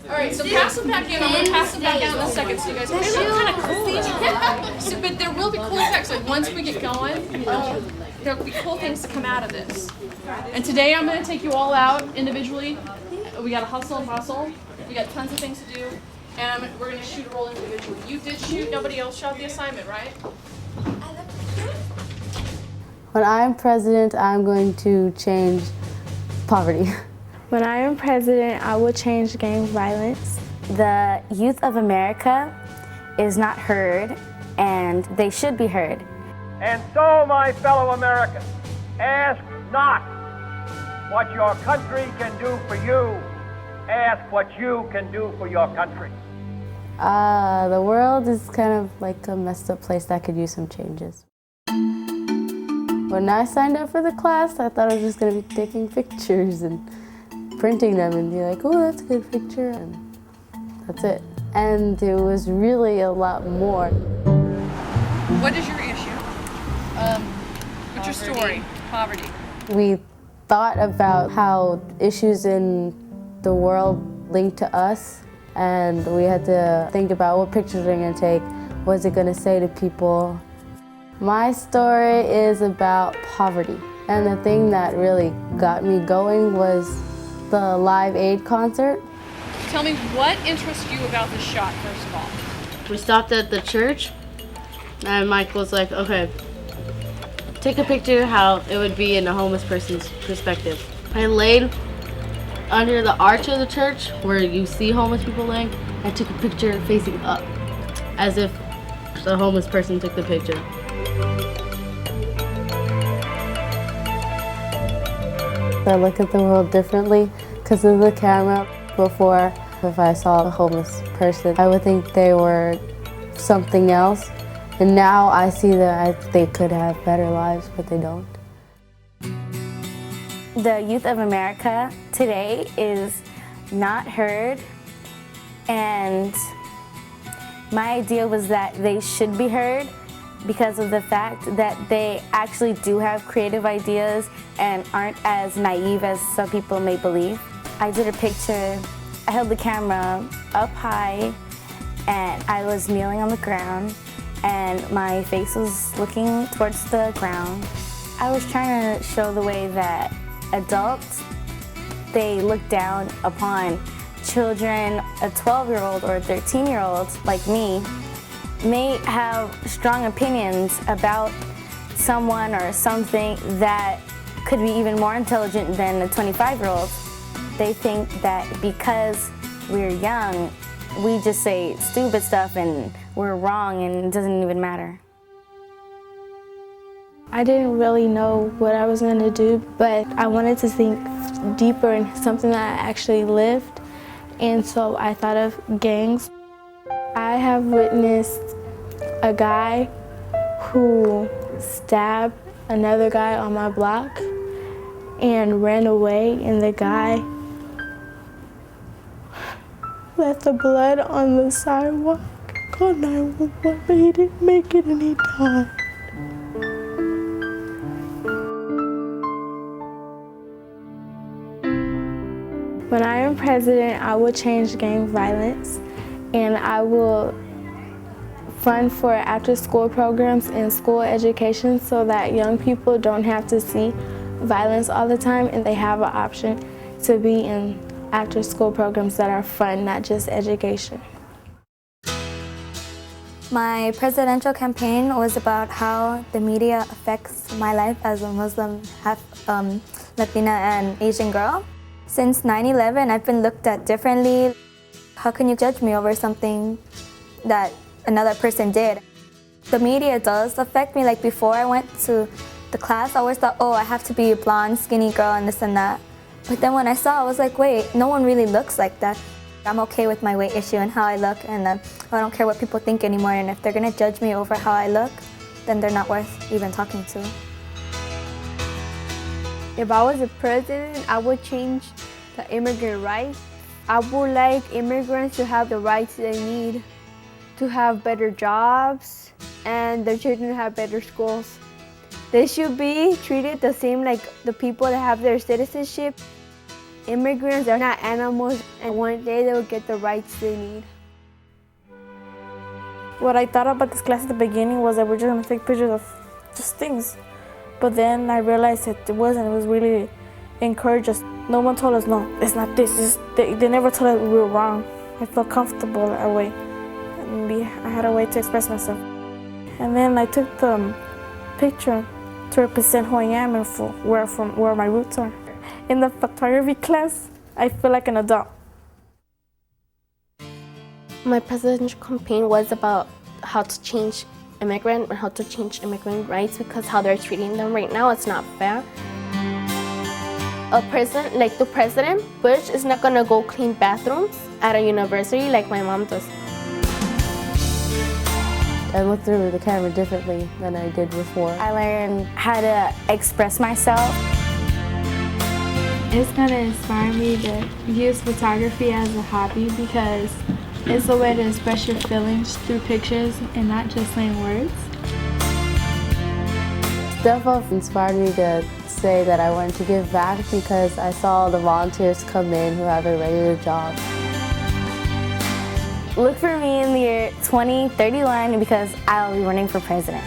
All right, so pass them back in. I'm going to pass them back out in a second so you guys can they look kind of cool. So, but there will be cool effects. Like once we get going, there'll be cool things to come out of this. And today I'm going to take you all out individually. We got to hustle and bustle. We got tons of things to do. And we're going to shoot a roll individually. You did shoot. Nobody else shot the assignment, right? When I'm president, I'm going to change poverty. When I am president, I will change gang violence. The youth of America is not heard, and they should be heard. And so, my fellow Americans, ask not what your country can do for you, ask what you can do for your country. The world is kind of like a messed up place that could use some changes. When I signed up for the class, I thought I was just going to be taking pictures and printing them and be like, oh, that's a good picture, and that's it. And it was really a lot more. What is your issue? What's your story? Poverty. We thought about how issues in the world link to us, and we had to think about what pictures we're going to take, what's it going to say to people. My story is about poverty, and the thing that really got me going was the Live Aid concert. Tell me what interests you about this shot, first of all. We stopped at the church, and Mike was like, okay, take a picture how it would be in a homeless person's perspective. I laid under the arch of the church where you see homeless people laying. I took a picture facing up, as if the homeless person took the picture. I look at the world differently because of the camera. Before, if I saw a homeless person, I would think they were something else. And now I see that they could have better lives, but they don't. The youth of America today is not heard, and my idea was that they should be heard because of the fact that they actually do have creative ideas and aren't as naive as some people may believe. I did a picture, I held the camera up high, and I was kneeling on the ground, and my face was looking towards the ground. I was trying to show the way that adults, they look down upon children. A 12-year-old or a 13-year-old like me may have strong opinions about someone or something that could be even more intelligent than a 25-year-old. They think that because we're young, we just say stupid stuff and we're wrong and it doesn't even matter. I didn't really know what I was going to do, but I wanted to think deeper in something that I actually lived, and so I thought of gangs. I have witnessed a guy who stabbed another guy on my block and ran away, and the guy left the blood on the sidewalk. Called 911, but he didn't make it and he died. When I am president, I will change gang violence, and I will fund for after-school programs and school education so that young people don't have to see violence all the time, and they have an option to be in after-school programs that are fun, not just education. My presidential campaign was about how the media affects my life as a Muslim, half Latina and Asian girl. Since 9/11, I've been looked at differently. How can you judge me over something that another person did? The media does affect me. Like before I went to the class, I always thought, oh, I have to be a blonde, skinny girl and this and that. But then when I saw, I was like, wait, no one really looks like that. I'm okay with my weight issue and how I look, and I don't care what people think anymore. And if they're gonna judge me over how I look, then they're not worth even talking to. If I was a president, I would change the immigrant rights. I would like immigrants to have the rights they need, to have better jobs, and their children to have better schools. They should be treated the same like the people that have their citizenship. immigrants are not animals, and one day they will get the rights they need. What I thought about this class at the beginning was that we're just gonna take pictures of just things. But then I realized that it wasn't. It was really encouraged us. No one told us, no, it's not this. They never told us we were wrong. I felt comfortable that way. And I had a way to express myself. And then I took the picture to represent who I am and for where my roots are. In the photography class, I feel like an adult. My presidential campaign was about how to change immigrant and how to change immigrant rights, because how they're treating them right now, it's not fair. A person like the President Bush is not gonna go clean bathrooms at a university like my mom does. I looked through the camera differently than I did before. I learned how to express myself. It's gonna inspire me to use photography as a hobby because it's a way to express your feelings through pictures and not just plain words. Step Up inspired me to say that I wanted to give back because I saw the volunteers come in who have a regular job. Look for me in the year 2031 because I'll be running for president.